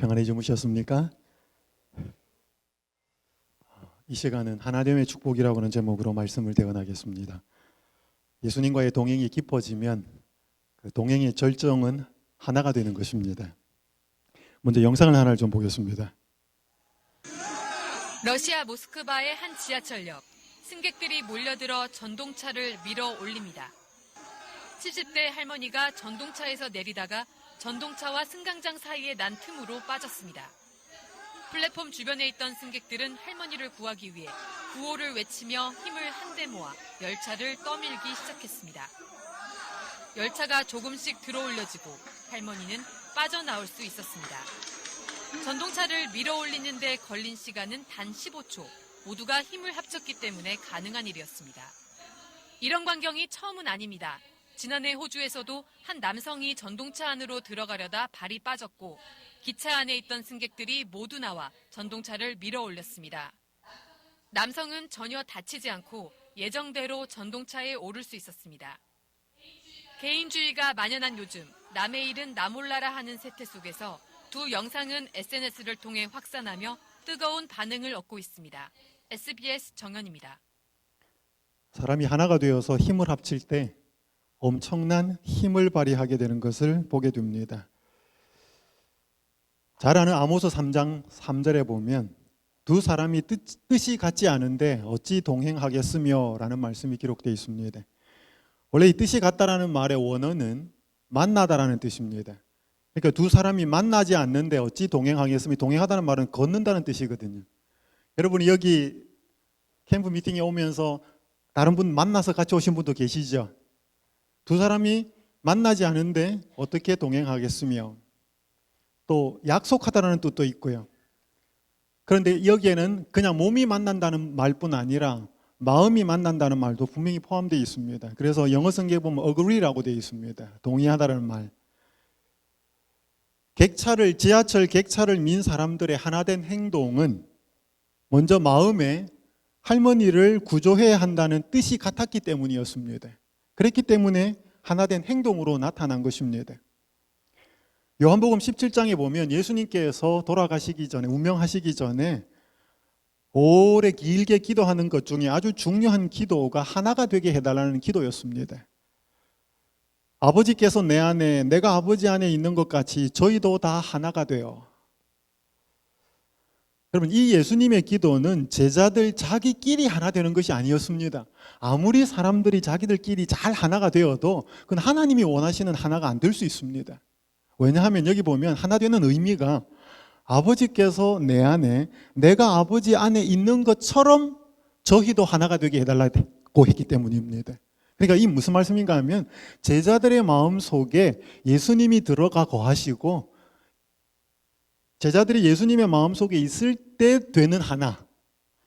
평안히 주무셨습니까? 이 시간은 하나됨의 축복이라고 하는 제목으로 말씀을 대언하겠습니다. 예수님과의 동행이 깊어지면 그 동행의 절정은 하나가 되는 것입니다. 먼저 영상을 하나를 좀 보겠습니다. 러시아 모스크바의 한 지하철역. 승객들이 몰려들어 전동차를 밀어 올립니다. 70대 할머니가 전동차에서 내리다가 전동차와 승강장 사이에 난 틈으로 빠졌습니다. 플랫폼 주변에 있던 승객들은 할머니를 구하기 위해 구호를 외치며 힘을 한데 모아 열차를 떠밀기 시작했습니다. 열차가 조금씩 들어올려지고 할머니는 빠져나올 수 있었습니다. 전동차를 밀어 올리는 데 걸린 시간은 단 15초. 모두가 힘을 합쳤기 때문에 가능한 일이었습니다. 이런 광경이 처음은 아닙니다. 지난해 호주에서도 한 남성이 전동차 안으로 들어가려다 발이 빠졌고 기차 안에 있던 승객들이 모두 나와 전동차를 밀어 올렸습니다. 남성은 전혀 다치지 않고 예정대로 전동차에 오를 수 있었습니다. 개인주의가 만연한 요즘 남의 일은 나 몰라라 하는 세태 속에서 두 영상은 SNS를 통해 확산하며 뜨거운 반응을 얻고 있습니다. SBS 정연입니다. 사람이 하나가 되어서 힘을 합칠 때 엄청난 힘을 발휘하게 되는 것을 보게 됩니다. 잘 아는 아모스 3장 3절에 보면 두 사람이 뜻이 같지 않은데 어찌 동행하겠으며 라는 말씀이 기록되어 있습니다. 원래 이 뜻이 같다라는 말의 원어는 만나다라는 뜻입니다. 그러니까 두 사람이 만나지 않는데 어찌 동행하겠으며, 동행하다는 말은 걷는다는 뜻이거든요. 여러분이 여기 캠프 미팅에 오면서 다른 분 만나서 같이 오신 분도 계시죠? 두 사람이 만나지 않은데 어떻게 동행하겠으며, 또 약속하다라는 뜻도 있고요. 그런데 여기에는 그냥 몸이 만난다는 말뿐 아니라 마음이 만난다는 말도 분명히 포함되어 있습니다. 그래서 영어 성경에 보면 agree라고 되어 있습니다. 동의하다라는 말. 지하철 객차를 민 사람들의 하나된 행동은 먼저 마음에 할머니를 구조해야 한다는 뜻이 같았기 때문이었습니다. 그랬기 때문에 하나된 행동으로 나타난 것입니다. 요한복음 17장에 보면 예수님께서 돌아가시기 전에, 운명하시기 전에 오래 길게 기도하는 것 중에 아주 중요한 기도가 하나가 되게 해달라는 기도였습니다. 아버지께서 내 안에, 내가 아버지 안에 있는 것 같이 저희도 다 하나가 되어. 여러분, 이 예수님의 기도는 제자들 자기끼리 하나 되는 것이 아니었습니다. 아무리 사람들이 자기들끼리 잘 하나가 되어도 그건 하나님이 원하시는 하나가 안 될 수 있습니다. 왜냐하면 여기 보면 하나 되는 의미가 아버지께서 내 안에, 내가 아버지 안에 있는 것처럼 저희도 하나가 되게 해달라고 했기 때문입니다. 그러니까 이 무슨 말씀인가 하면 제자들의 마음 속에 예수님이 들어가 거하시고 제자들이 예수님의 마음 속에 있을 때 되는 하나,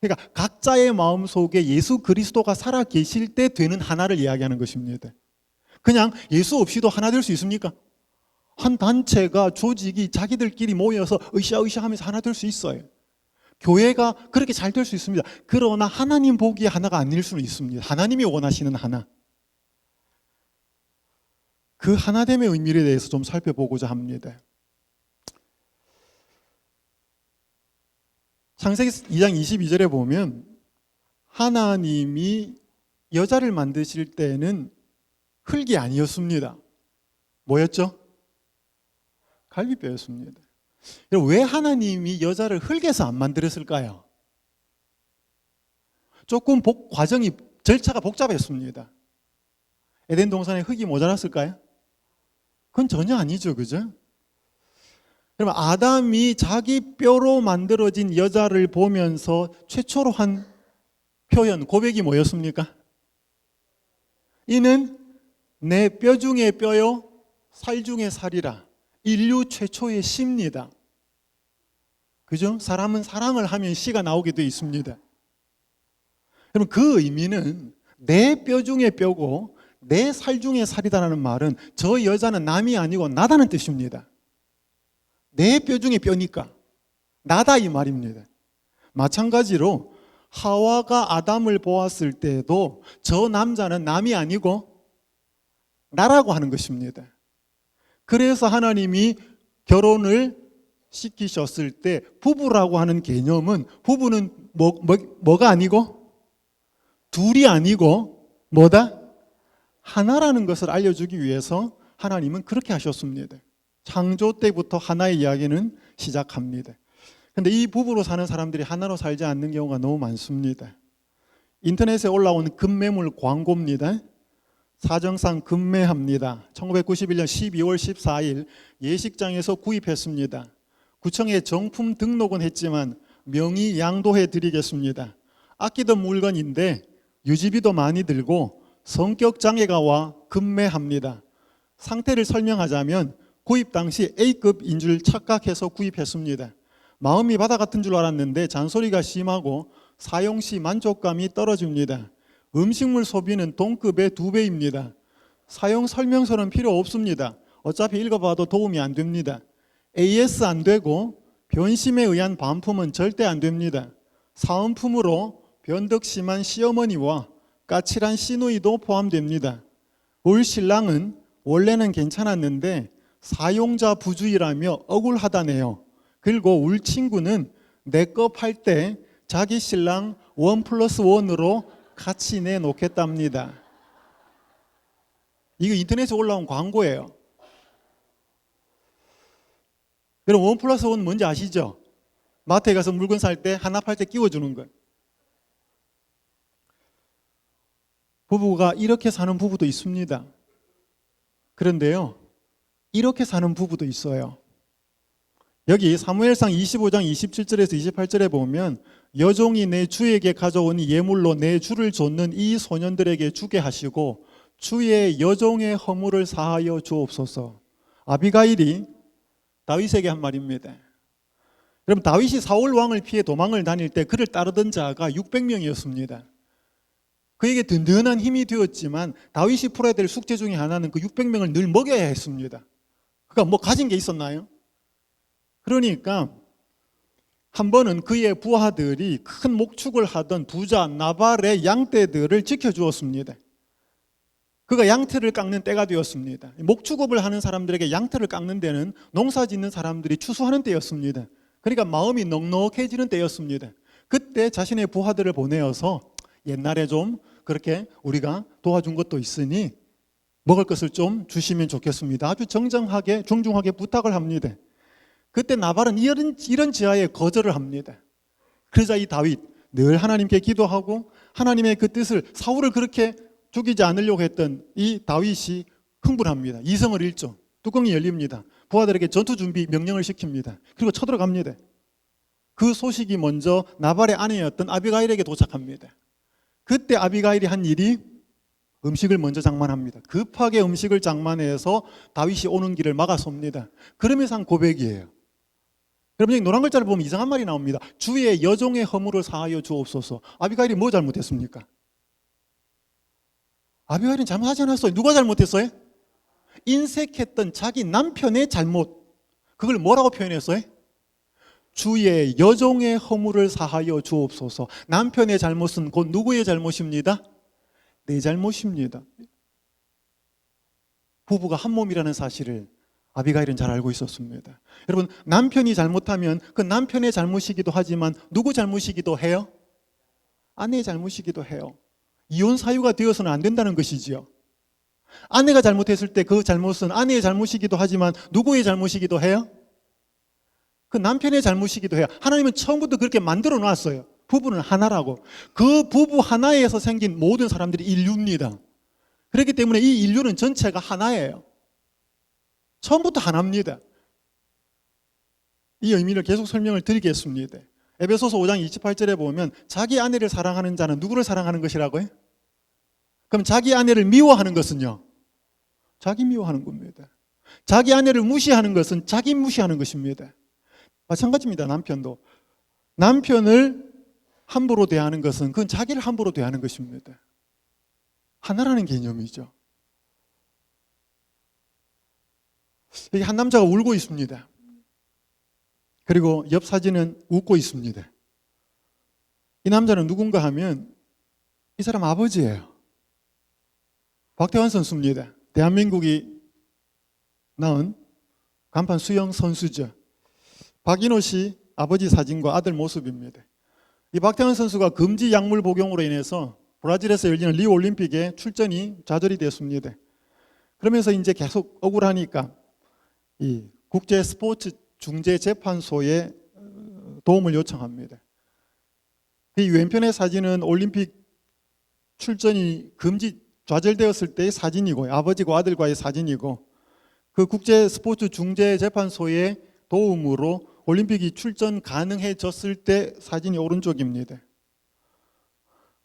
그러니까 각자의 마음 속에 예수 그리스도가 살아 계실 때 되는 하나를 이야기하는 것입니다. 그냥 예수 없이도 하나 될 수 있습니까? 한 단체가, 조직이 자기들끼리 모여서 으쌰으쌰 하면서 하나 될 수 있어요. 교회가 그렇게 잘 될 수 있습니다. 그러나 하나님 보기에 하나가 아닐 수는 있습니다. 하나님이 원하시는 하나. 그 하나됨의 의미에 대해서 좀 살펴보고자 합니다. 창세기 2장 22절에 보면 하나님이 여자를 만드실 때는 흙이 아니었습니다. 뭐였죠? 갈비뼈였습니다. 왜 하나님이 여자를 흙에서 안 만들었을까요? 조금 절차가 복잡했습니다. 에덴 동산에 흙이 모자랐을까요? 그건 전혀 아니죠, 그죠? 그러면 아담이 자기 뼈로 만들어진 여자를 보면서 최초로 한 표현, 고백이 뭐였습니까? 이는 내 뼈 중에 뼈요, 살 중에 살이라. 인류 최초의 시입니다. 그죠? 사람은 사랑을 하면 시가 나오게 되어 있습니다. 그럼 그 의미는 내 뼈 중에 뼈고 내 살 중에 살이다라는 말은 저 여자는 남이 아니고 나다는 뜻입니다. 내 뼈 중에 뼈니까 나다 이 말입니다. 마찬가지로 하와가 아담을 보았을 때도 저 남자는 남이 아니고 나라고 하는 것입니다. 그래서 하나님이 결혼을 시키셨을 때 부부라고 하는 개념은 부부는 뭐가 아니고 둘이 아니고 뭐다? 하나라는 것을 알려주기 위해서 하나님은 그렇게 하셨습니다. 창조 때부터 하나의 이야기는 시작합니다. 그런데 이 부부로 사는 사람들이 하나로 살지 않는 경우가 너무 많습니다. 인터넷에 올라온 급매물 광고입니다. 사정상 급매합니다. 1991년 12월 14일 예식장에서 구입했습니다. 구청에 정품 등록은 했지만 명의 양도해 드리겠습니다. 아끼던 물건인데 유지비도 많이 들고 성격 장애가 와 급매합니다. 상태를 설명하자면 구입 당시 A급인 줄 착각해서 구입했습니다. 마음이 바다 같은 줄 알았는데 잔소리가 심하고 사용 시 만족감이 떨어집니다. 음식물 소비는 동급의 2배입니다. 사용 설명서는 필요 없습니다. 어차피 읽어봐도 도움이 안 됩니다. AS 안 되고 변심에 의한 반품은 절대 안 됩니다. 사은품으로 변덕 심한 시어머니와 까칠한 시누이도 포함됩니다. 올 신랑은 원래는 괜찮았는데 사용자 부주의라며 억울하다네요. 그리고 울 친구는 내 거 팔 때 자기 신랑 1+1으로 같이 내놓겠답니다. 이거 인터넷에 올라온 광고예요. 여러분 1+1 뭔지 아시죠? 마트에 가서 물건 살 때 하나 팔 때 끼워주는 거예요. 부부가 이렇게 사는 부부도 있습니다. 그런데요, 이렇게 사는 부부도 있어요. 여기 사무엘상 25장 27절에서 28절에 보면 여종이 내 주에게 가져온 예물로 내 주를 좇는 이 소년들에게 주게 하시고 주의 여종의 허물을 사하여 주옵소서. 아비가일이 다윗에게 한 말입니다. 여러분 다윗이 사울 왕을 피해 도망을 다닐 때 그를 따르던 자가 600명이었습니다. 그에게 든든한 힘이 되었지만 다윗이 풀어야 될 숙제 중에 하나는 그 600명을 늘 먹여야 했습니다. 그러니까 뭐 가진 게 있었나요? 그러니까 한 번은 그의 부하들이 큰 목축을 하던 부자 나발의 양떼들을 지켜주었습니다. 그가 양털을 깎는 때가 되었습니다. 목축업을 하는 사람들에게 양털을 깎는 데는 농사 짓는 사람들이 추수하는 때였습니다. 그러니까 마음이 넉넉해지는 때였습니다. 그때 자신의 부하들을 보내어서 옛날에 좀 그렇게 우리가 도와준 것도 있으니 먹을 것을 좀 주시면 좋겠습니다. 아주 정정하게 중중하게 부탁을 합니다. 그때 나발은 이런 지하에 거절을 합니다. 그러자 이 다윗 늘 하나님께 기도하고 하나님의 그 뜻을 사울을 그렇게 죽이지 않으려고 했던 이 다윗이 흥분합니다. 이성을 잃죠. 뚜껑이 열립니다. 부하들에게 전투 준비 명령을 시킵니다. 그리고 쳐들어갑니다. 그 소식이 먼저 나발의 아내였던 아비가일에게 도착합니다. 그때 아비가일이 한 일이 음식을 먼저 장만합니다. 급하게 음식을 장만해서 다윗이 오는 길을 막아섭니다. 그러면서 한 고백이에요. 여러분 여기 노란 글자를 보면 이상한 말이 나옵니다. 주의 여종의 허물을 사하여 주옵소서. 아비가일이 뭐 잘못했습니까? 아비가일은 잘못하지 않았어요. 누가 잘못했어요? 인색했던 자기 남편의 잘못. 그걸 뭐라고 표현했어요? 주의 여종의 허물을 사하여 주옵소서. 남편의 잘못은 곧 누구의 잘못입니다? 내 잘못입니다. 부부가 한 몸이라는 사실을 아비가일은 잘 알고 있었습니다. 여러분 남편이 잘못하면 그 남편의 잘못이기도 하지만 누구 잘못이기도 해요? 아내의 잘못이기도 해요. 이혼 사유가 되어서는 안 된다는 것이지요. 아내가 잘못했을 때 그 잘못은 아내의 잘못이기도 하지만 누구의 잘못이기도 해요? 그 남편의 잘못이기도 해요. 하나님은 처음부터 그렇게 만들어 놨어요. 부부는 하나라고. 그 부부 하나에서 생긴 모든 사람들이 인류입니다. 그렇기 때문에 이 인류는 전체가 하나예요. 처음부터 하나입니다. 이 의미를 계속 설명을 드리겠습니다. 에베소서 5장 28절에 보면 자기 아내를 사랑하는 자는 누구를 사랑하는 것이라고요? 그럼 자기 아내를 미워하는 것은요? 자기 미워하는 겁니다. 자기 아내를 무시하는 것은 자기 무시하는 것입니다. 마찬가지입니다. 남편도. 남편을 함부로 대하는 것은 그건 자기를 함부로 대하는 것입니다. 하나라는 개념이죠. 여기 한 남자가 울고 있습니다. 그리고 옆 사진은 웃고 있습니다. 이 남자는 누군가 하면 이 사람 아버지예요. 박태환 선수입니다. 대한민국이 낳은 간판 수영 선수죠. 박인호 씨 아버지 사진과 아들 모습입니다. 이 박태환 선수가 금지 약물 복용으로 인해서 브라질에서 열리는 리우 올림픽에 출전이 좌절이 됐습니다. 그러면서 이제 계속 억울하니까 이 국제 스포츠 중재 재판소에 도움을 요청합니다. 이 왼편의 사진은 올림픽 출전이 좌절되었을 때의 사진이고, 아버지와 아들과의 사진이고, 그 국제 스포츠 중재 재판소의 도움으로 올림픽이 출전 가능해졌을 때 사진이 오른쪽입니다.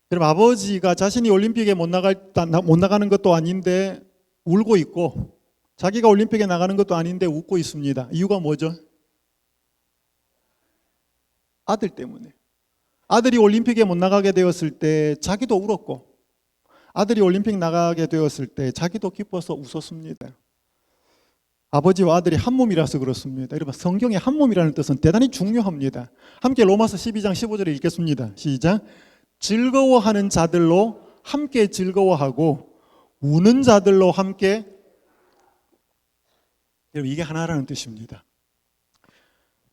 그럼 아버지가 자신이 올림픽에 못 나가는 것도 아닌데 울고 있고, 자기가 올림픽에 나가는 것도 아닌데 웃고 있습니다. 이유가 뭐죠? 아들 때문에. 아들이 올림픽에 못 나가게 되었을 때 자기도 울었고, 아들이 올림픽 나가게 되었을 때 자기도 기뻐서 웃었습니다. 아버지와 아들이 한 몸이라서 그렇습니다. 여러분, 성경의 한 몸이라는 뜻은 대단히 중요합니다. 함께 로마서 12장 15절을 읽겠습니다. 시작. 즐거워하는 자들로 함께 즐거워하고 우는 자들로 함께. 여러분, 이게 하나라는 뜻입니다.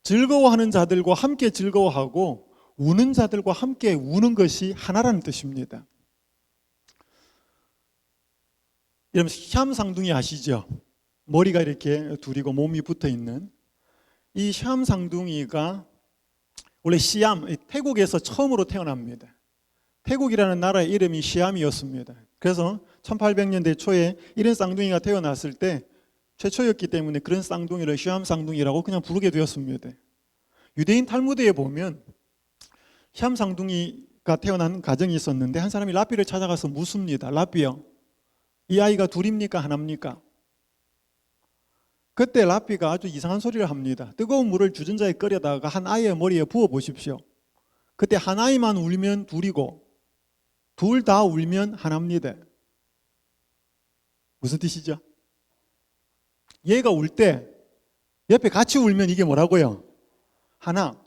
즐거워하는 자들과 함께 즐거워하고 우는 자들과 함께 우는 것이 하나라는 뜻입니다. 여러분, 시암상둥이 아시죠? 머리가 이렇게 둘이고 몸이 붙어 있는 이 시암상둥이가 원래 시암, 태국에서 처음으로 태어납니다. 태국이라는 나라의 이름이 시암이었습니다. 그래서 1800년대 초에 이런 쌍둥이가 태어났을 때 최초였기 때문에 그런 쌍둥이를 시암상둥이라고 그냥 부르게 되었습니다. 유대인 탈무드에 보면 시암상둥이가 태어난 가정이 있었는데 한 사람이 랍비를 찾아가서 묻습니다. 랍비요, 이 아이가 둘입니까 하나입니까? 그때 랍비가 아주 이상한 소리를 합니다. 뜨거운 물을 주전자에 끓여다가 한 아이의 머리에 부어 보십시오. 그때 한 아이만 울면 둘이고 둘 다 울면 하나입니다. 무슨 뜻이죠? 얘가 울 때 옆에 같이 울면 이게 뭐라고요? 하나.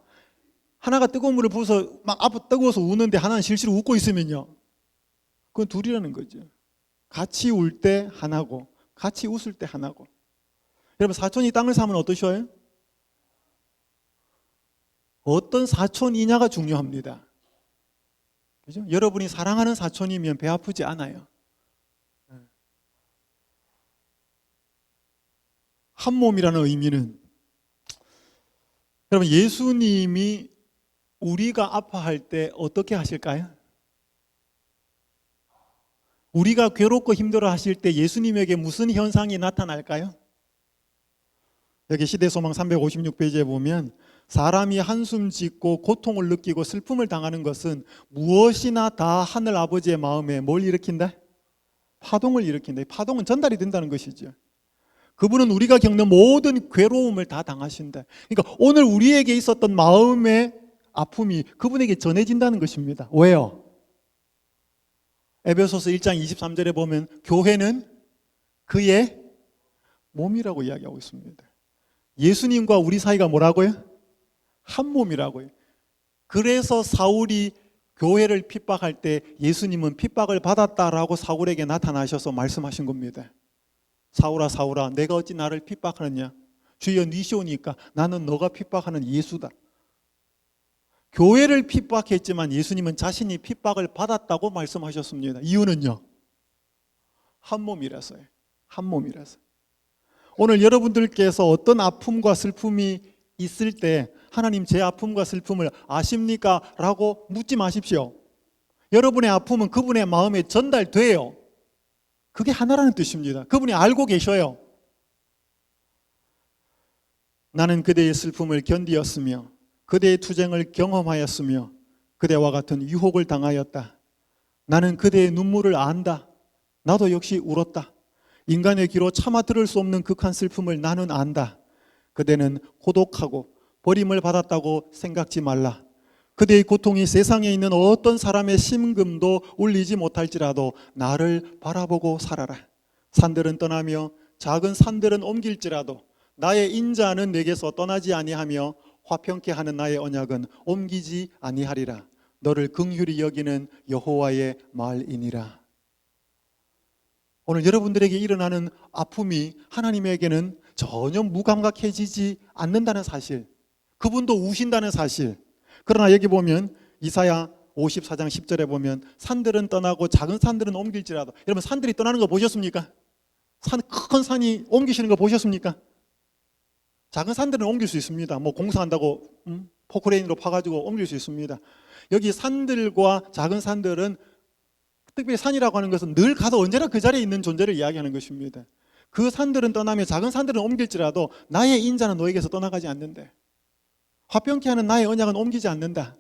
하나가 뜨거운 물을 부어서 막 앞으로 뜨거워서 우는데 하나는 실시로 웃고 있으면요, 그건 둘이라는 거죠. 같이 울 때 하나고 같이 웃을 때 하나고. 여러분, 사촌이 땅을 사면 어떠셔요? 어떤 사촌이냐가 중요합니다. 그죠? 여러분이 사랑하는 사촌이면 배 아프지 않아요. 한 몸이라는 의미는, 여러분, 예수님이 우리가 아파할 때 어떻게 하실까요? 우리가 괴롭고 힘들어 하실 때 예수님에게 무슨 현상이 나타날까요? 여기 시대소망 356페이지에 보면 사람이 한숨 짓고 고통을 느끼고 슬픔을 당하는 것은 무엇이나 다 하늘 아버지의 마음에 뭘 일으킨다? 파동을 일으킨다. 파동은 전달이 된다는 것이죠. 그분은 우리가 겪는 모든 괴로움을 다 당하신다. 그러니까 오늘 우리에게 있었던 마음의 아픔이 그분에게 전해진다는 것입니다. 왜요? 에베소서 1장 23절에 보면 교회는 그의 몸이라고 이야기하고 있습니다. 예수님과 우리 사이가 뭐라고요? 한 몸이라고요. 그래서 사울이 교회를 핍박할 때 예수님은 핍박을 받았다라고 사울에게 나타나셔서 말씀하신 겁니다. 사울아 사울아, 내가 어찌 나를 핍박하느냐? 주여 니시오니까 나는 너가 핍박하는 예수다. 교회를 핍박했지만 예수님은 자신이 핍박을 받았다고 말씀하셨습니다. 이유는요, 한 몸이라서요. 한 몸이라서. 오늘 여러분들께서 어떤 아픔과 슬픔이 있을 때 하나님 제 아픔과 슬픔을 아십니까? 라고 묻지 마십시오. 여러분의 아픔은 그분의 마음에 전달돼요. 그게 하나라는 뜻입니다. 그분이 알고 계셔요. 나는 그대의 슬픔을 견디었으며 그대의 투쟁을 경험하였으며 그대와 같은 유혹을 당하였다. 나는 그대의 눈물을 안다. 나도 역시 울었다. 인간의 귀로 차마 들을 수 없는 극한 슬픔을 나는 안다. 그대는 고독하고 버림을 받았다고 생각지 말라. 그대의 고통이 세상에 있는 어떤 사람의 심금도 울리지 못할지라도 나를 바라보고 살아라. 산들은 떠나며 작은 산들은 옮길지라도 나의 인자는 내게서 떠나지 아니하며 화평케 하는 나의 언약은 옮기지 아니하리라. 너를 긍휼히 여기는 여호와의 말이니라. 오늘 여러분들에게 일어나는 아픔이 하나님에게는 전혀 무감각해지지 않는다는 사실, 그분도 우신다는 사실. 그러나 여기 보면 이사야 54장 10절에 보면 산들은 떠나고 작은 산들은 옮길지라도, 여러분 산들이 떠나는 거 보셨습니까? 큰 산이 옮기시는 거 보셨습니까? 작은 산들은 옮길 수 있습니다. 뭐 공사한다고 포크레인으로 파가지고 옮길 수 있습니다. 여기 산들과 작은 산들은, 특별히 산이라고 하는 것은 늘 가도 언제나 그 자리에 있는 존재를 이야기하는 것입니다. 그 산들은 떠나며 작은 산들은 옮길지라도 나의 인자는 너에게서 떠나가지 않는데, 화평케 하는 나의 언약은 옮기지 않는다.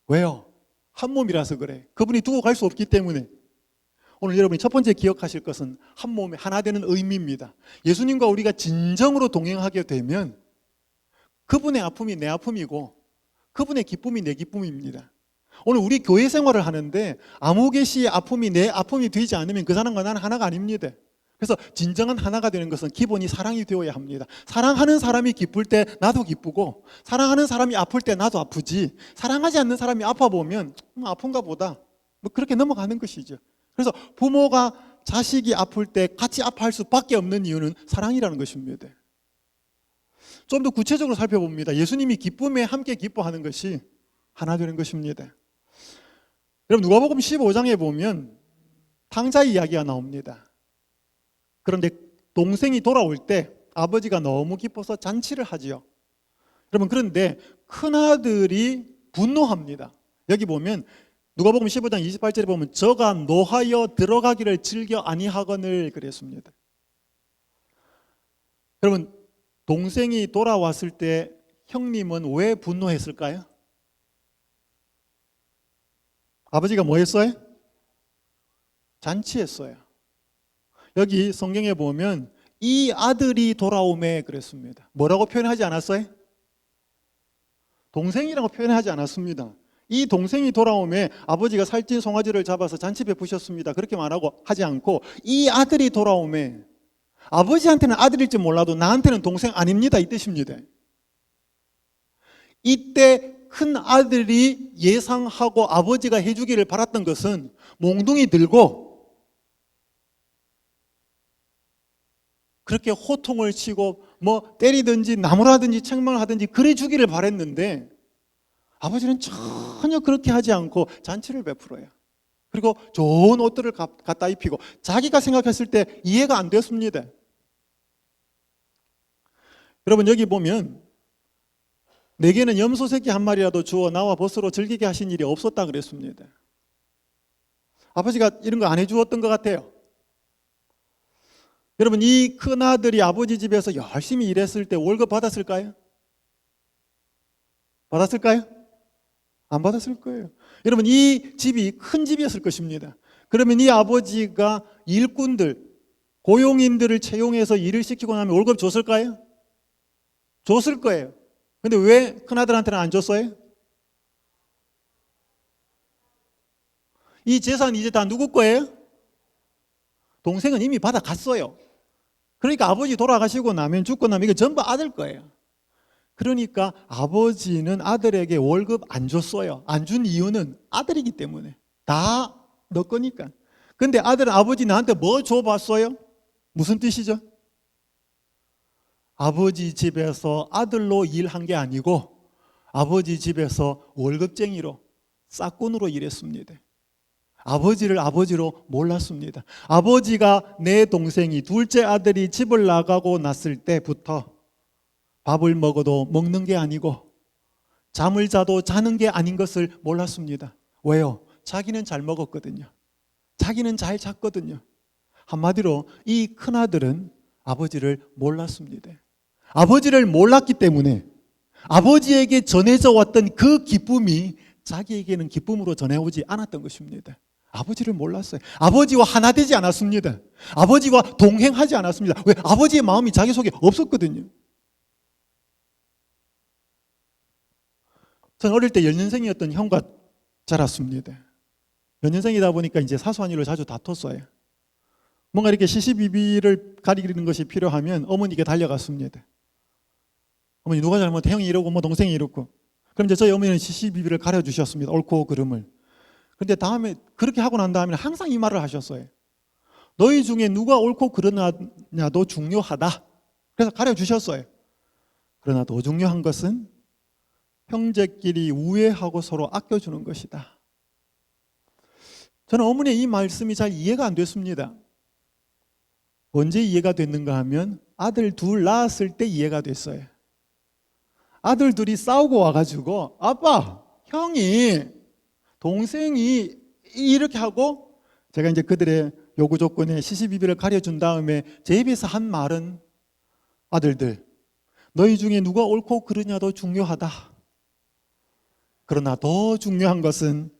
왜요? 한 몸이라서 그래. 그분이 두고 갈 수 없기 때문에. 오늘 여러분이 첫 번째 기억하실 것은 한 몸에 하나 되는 의미입니다. 예수님과 우리가 진정으로 동행하게 되면 그분의 아픔이 내 아픔이고 그분의 기쁨이 내 기쁨입니다. 오늘 우리 교회 생활을 하는데 아무개 씨의 아픔이 내 아픔이 되지 않으면 그 사람과 나는 하나가 아닙니다. 그래서 진정한 하나가 되는 것은 기본이 사랑이 되어야 합니다. 사랑하는 사람이 기쁠 때 나도 기쁘고, 사랑하는 사람이 아플 때 나도 아프지, 사랑하지 않는 사람이 아파 보면 아픈가 보다 뭐 그렇게 넘어가는 것이죠. 그래서 부모가 자식이 아플 때 같이 아파할 수밖에 없는 이유는 사랑이라는 것입니다. 좀 더 구체적으로 살펴봅니다. 예수님이 기쁨에 함께 기뻐하는 것이 하나 되는 것입니다. 여러분 누가복음 15장에 보면 탕자 이야기가 나옵니다. 그런데 동생이 돌아올 때 아버지가 너무 기뻐서 잔치를 하지요. 여러분 그런데 큰아들이 분노합니다. 여기 보면 누가복음 15장 28절에 보면 저가 노하여 들어가기를 즐겨 아니하거늘 그랬습니다. 여러분 동생이 돌아왔을 때 형님은 왜 분노했을까요? 아버지가 뭐 했어요? 잔치했어요. 여기 성경에 보면 이 아들이 돌아오매 그랬습니다. 뭐라고 표현하지 않았어요? 동생이라고 표현하지 않았습니다. 이 동생이 돌아오매 아버지가 살찐 송아지를 잡아서 잔치 베푸셨습니다. 그렇게 말하고 하지 않고 이 아들이 돌아오매, 아버지한테는 아들일지 몰라도 나한테는 동생 아닙니다 이 뜻입니다. 이때 큰 아들이 예상하고 아버지가 해주기를 바랐던 것은 몽둥이 들고 그렇게 호통을 치고 뭐 때리든지 나무라든지 책망을 하든지 그래 주기를 바랬는데 아버지는 전혀 그렇게 하지 않고 잔치를 베풀어요. 그리고 좋은 옷들을 갖다 입히고 자기가 생각했을 때 이해가 안 됐습니다. 여러분 여기 보면 내게는 염소 새끼 한 마리라도 주어 나와 벗으로 즐기게 하신 일이 없었다 그랬습니다. 아버지가 이런 거 안 해주었던 것 같아요. 여러분 이 큰아들이 아버지 집에서 열심히 일했을 때 월급 받았을까요? 받았을까요? 안 받았을 거예요. 여러분 이 집이 큰 집이었을 것입니다. 그러면 이 아버지가 일꾼들, 고용인들을 채용해서 일을 시키고 나면 월급 줬을까요? 줬을 거예요. 근데 왜 큰아들한테는 안 줬어요? 이 재산 이제 다 누구 거예요? 동생은 이미 받아갔어요. 그러니까 아버지 돌아가시고 나면 죽고 나면 이거 전부 아들 거예요. 그러니까 아버지는 아들에게 월급 안 줬어요. 안 준 이유는 아들이기 때문에. 다 너 거니까. 근데 아들은 아버지 나한테 뭐 줘봤어요? 무슨 뜻이죠? 아버지 집에서 아들로 일한 게 아니고 아버지 집에서 월급쟁이로 싹꾼으로 일했습니다. 아버지를 아버지로 몰랐습니다. 아버지가 내 동생이 둘째 아들이 집을 나가고 났을 때부터 밥을 먹어도 먹는 게 아니고 잠을 자도 자는 게 아닌 것을 몰랐습니다. 왜요? 자기는 잘 먹었거든요. 자기는 잘 잤거든요. 한마디로 이 큰아들은 아버지를 몰랐습니다. 아버지를 몰랐기 때문에 아버지에게 전해져 왔던 그 기쁨이 자기에게는 기쁨으로 전해오지 않았던 것입니다. 아버지를 몰랐어요. 아버지와 하나 되지 않았습니다. 아버지와 동행하지 않았습니다. 왜? 아버지의 마음이 자기 속에 없었거든요. 저는 어릴 때 연년생이었던 형과 자랐습니다. 연년생이다 보니까 이제 사소한 일로 자주 다퉜어요. 뭔가 이렇게 시시비비를 가리는 것이 필요하면 어머니께 달려갔습니다. 어머니 누가 잘못해? 형이 이러고 뭐 동생이 이렇고. 그럼 이제 저희 어머니는 시시비비를 가려주셨습니다. 옳고 그름을. 그런데 다음에 그렇게 하고 난 다음에 항상 이 말을 하셨어요. 너희 중에 누가 옳고 그러냐도 중요하다. 그래서 가려주셨어요. 그러나 더 중요한 것은 형제끼리 우애하고 서로 아껴주는 것이다. 저는 어머니의 이 말씀이 잘 이해가 안 됐습니다. 언제 이해가 됐는가 하면 아들 둘 낳았을 때 이해가 됐어요. 아들 둘이 싸우고 와가지고 아빠, 형이, 동생이 이렇게 하고 제가 이제 그들의 요구 조건에 시시비비를 가려준 다음에 제 입에서 한 말은 아들들, 너희 중에 누가 옳고 그르냐도 중요하다. 그러나 더 중요한 것은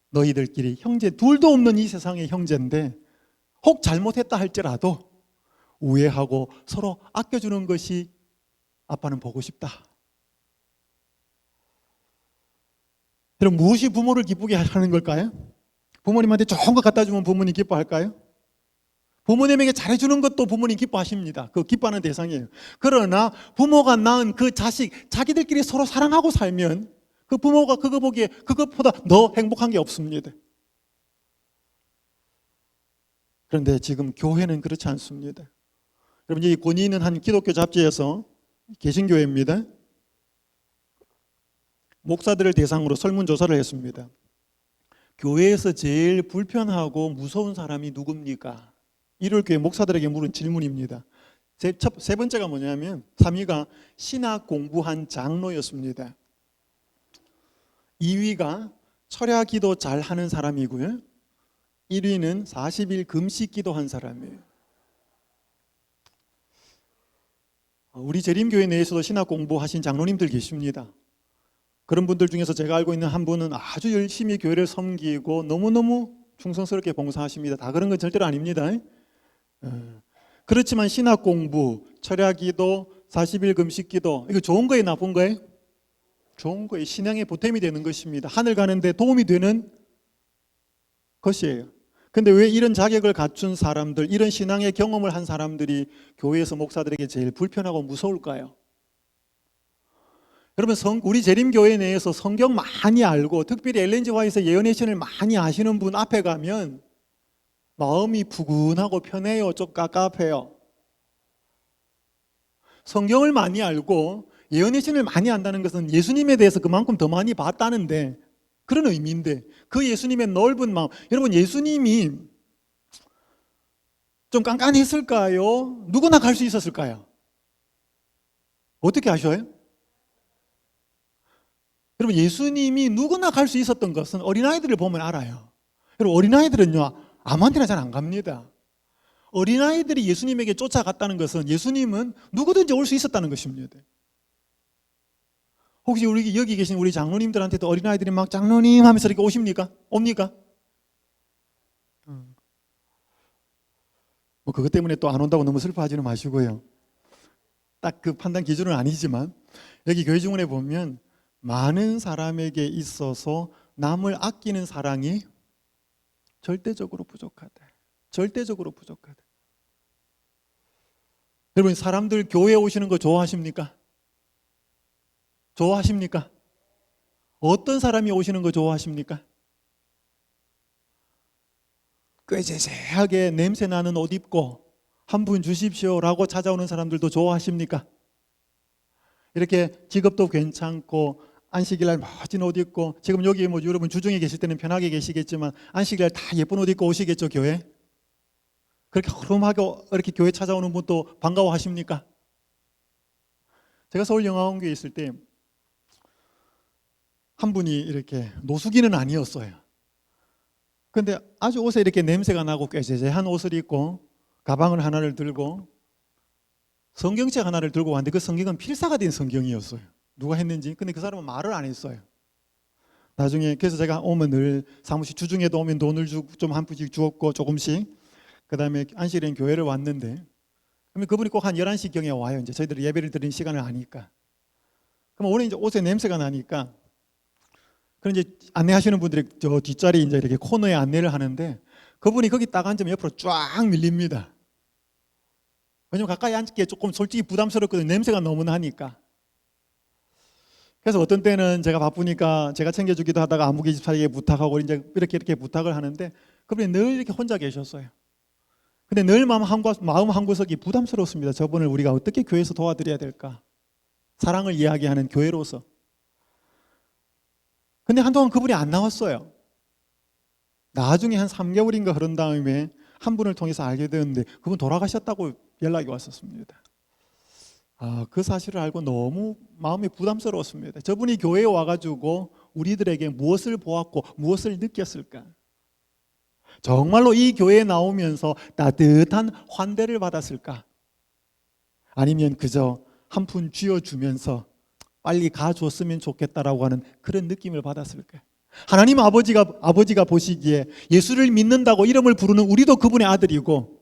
너희들끼리 형제 둘도 없는 이 세상의 형제인데 혹 잘못했다 할지라도 우애하고 서로 아껴주는 것이 아빠는 보고 싶다. 여러분, 무엇이 부모를 기쁘게 하는 걸까요? 부모님한테 좋은 거 갖다 주면 부모님 기뻐할까요? 부모님에게 잘해주는 것도 부모님 기뻐하십니다. 그 기뻐하는 대상이에요. 그러나 부모가 낳은 그 자식, 자기들끼리 서로 사랑하고 살면 그 부모가 그거 보기에 그것보다 더 행복한 게 없습니다. 그런데 지금 교회는 그렇지 않습니다. 여러분, 이 권위는 한 기독교 잡지에서, 개신교회입니다, 목사들을 대상으로 설문조사를 했습니다. 교회에서 제일 불편하고 무서운 사람이 누굽니까? 이를 교회 목사들에게 물은 질문입니다. 세 번째가 뭐냐면 3위가 신학 공부한 장로였습니다. 2위가 철야 기도 잘하는 사람이고요. 1위는 40일 금식 기도한 사람이에요. 우리 재림교회 내에서도 신학 공부하신 장로님들 계십니다. 그런 분들 중에서 제가 알고 있는 한 분은 아주 열심히 교회를 섬기고 너무너무 충성스럽게 봉사하십니다. 다 그런 건 절대로 아닙니다. 그렇지만 신학 공부, 철야 기도, 40일 금식 기도, 이거 좋은 거예요, 나쁜 거예요? 좋은 거예요. 신앙의 보탬이 되는 것입니다. 하늘 가는데 도움이 되는 것이에요. 근데 왜 이런 자격을 갖춘 사람들, 이런 신앙의 경험을 한 사람들이 교회에서 목사들에게 제일 불편하고 무서울까요? 여러분, 우리 재림교회 내에서 성경 많이 알고 특별히 엘렌 G 화이트의 예언의 신을 많이 아시는 분 앞에 가면 마음이 푸근하고 편해요. 좀 깝깝해요. 성경을 많이 알고 예언의 신을 많이 안다는 것은 예수님에 대해서 그만큼 더 많이 봤다는데, 그런 의미인데, 그 예수님의 넓은 마음, 여러분, 예수님이 좀 깐깐했을까요? 누구나 갈 수 있었을까요? 어떻게 아셔요? 여러분, 예수님이 누구나 갈 수 있었던 것은 어린아이들을 보면 알아요. 여러분, 어린아이들은요, 아무한테나 잘 안 갑니다. 어린아이들이 예수님에게 쫓아갔다는 것은 예수님은 누구든지 올 수 있었다는 것입니다. 혹시 우리 여기 계신 우리 장로님들한테도 어린아이들이 막 장로님 하면서 이렇게 오십니까? 옵니까? 뭐 그것 때문에 또 안 온다고 너무 슬퍼하지는 마시고요. 딱 그 판단 기준은 아니지만 여기 교회 증언에 보면 많은 사람에게 있어서 남을 아끼는 사랑이 절대적으로 부족하다. 절대적으로 부족하다. 여러분, 사람들 교회에 오시는 거 좋아하십니까? 좋아하십니까? 어떤 사람이 오시는 거 좋아하십니까? 꾀재재하게 냄새 나는 옷 입고 한 분 주십시오라고 찾아오는 사람들도 좋아하십니까? 이렇게 직업도 괜찮고 안식일날 멋진 옷 입고, 지금 여기 뭐 여러분 주중에 계실 때는 편하게 계시겠지만 안식일날 다 예쁜 옷 입고 오시겠죠, 교회? 그렇게 허름하게 이렇게 교회 찾아오는 분도 반가워하십니까? 제가 서울영화원교회에 있을 때 한 분이 이렇게 노숙인은 아니었어요. 근데 아주 옷에 이렇게 냄새가 나고 꾀재재한 옷을 입고 가방을 하나를 들고 성경책 하나를 들고 왔는데 그 성경은 필사가 된 성경이었어요. 누가 했는지. 근데 그 사람은 말을 안 했어요. 나중에 그래서 제가 오면 늘 사무실 주중에도 오면 돈을 주고 좀 한 푼씩 주었고 조금씩, 그 다음에 안식일엔 교회를 왔는데, 그러면 그분이 꼭 한 11시경에 와요. 이제 저희들이 예배를 드리는 시간을 아니까. 그럼 오늘 이제 옷에 냄새가 나니까, 그럼 이제 안내하시는 분들이 저 뒷자리 이제 이렇게 코너에 안내를 하는데, 그분이 거기 딱 앉으면 옆으로 쫙 밀립니다. 왜냐면 가까이 앉기에 조금 솔직히 부담스럽거든요. 냄새가 너무 나니까. 그래서 어떤 때는 제가 바쁘니까 제가 챙겨주기도 하다가 안무기 집사에게 부탁하고 이제 이렇게 부탁을 하는데, 그분이 늘 이렇게 혼자 계셨어요. 근데 늘 마음 한 구석이 부담스럽습니다. 저분을 우리가 어떻게 교회에서 도와드려야 될까? 사랑을 이야기하는 교회로서. 근데 한동안 그분이 안 나왔어요. 나중에 한 3개월인가 흐른 다음에 한 분을 통해서 알게 되었는데 그분 돌아가셨다고 연락이 왔었습니다. 그 사실을 알고 너무 마음이 부담스러웠습니다. 저분이 교회에 와가지고 우리들에게 무엇을 보았고 무엇을 느꼈을까? 정말로 이 교회에 나오면서 따뜻한 환대를 받았을까? 아니면 그저 한 푼 쥐어주면서 빨리 가줬으면 좋겠다라고 하는 그런 느낌을 받았을까? 하나님 아버지가 보시기에 예수를 믿는다고 이름을 부르는 우리도 그분의 아들이고,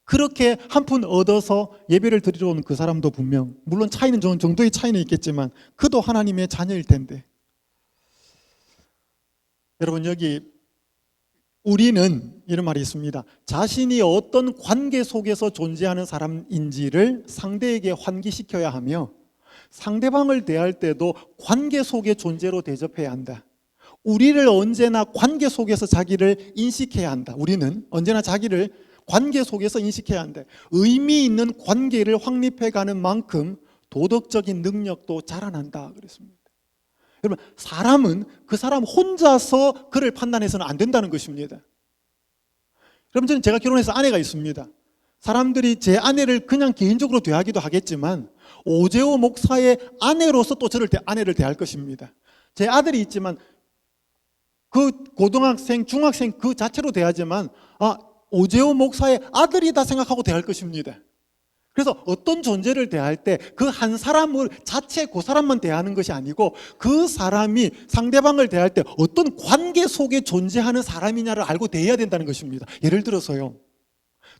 그렇게 한 푼 얻어서 예배를 드리러 온 그 사람도 분명, 물론 차이는 정도의 차이는 있겠지만 그도 하나님의 자녀일 텐데, 여러분 여기 우리는 이런 말이 있습니다. 자신이 어떤 관계 속에서 존재하는 사람인지를 상대에게 환기시켜야 하며, 상대방을 대할 때도 관계 속의 존재로 대접해야 한다. 우리를 언제나 관계 속에서 자기를 인식해야 한다. 우리는 언제나 자기를 관계 속에서 인식해야 한다. 의미 있는 관계를 확립해가는 만큼 도덕적인 능력도 자라난다 그랬습니다. 여러분, 사람은 그 사람 혼자서 그를 판단해서는 안 된다는 것입니다. 여러분, 제가 결혼해서 아내가 있습니다. 사람들이 제 아내를 그냥 개인적으로 대하기도 하겠지만 오재호 목사의 아내로서 또 저를 아내를 대할 것입니다. 제 아들이 있지만 그 고등학생, 중학생 그 자체로 대하지만 오재호 목사의 아들이다 생각하고 대할 것입니다. 그래서 어떤 존재를 대할 때 그 한 사람을 자체 그 사람만 대하는 것이 아니고 그 사람이 상대방을 대할 때 어떤 관계 속에 존재하는 사람이냐를 알고 대해야 된다는 것입니다. 예를 들어서요,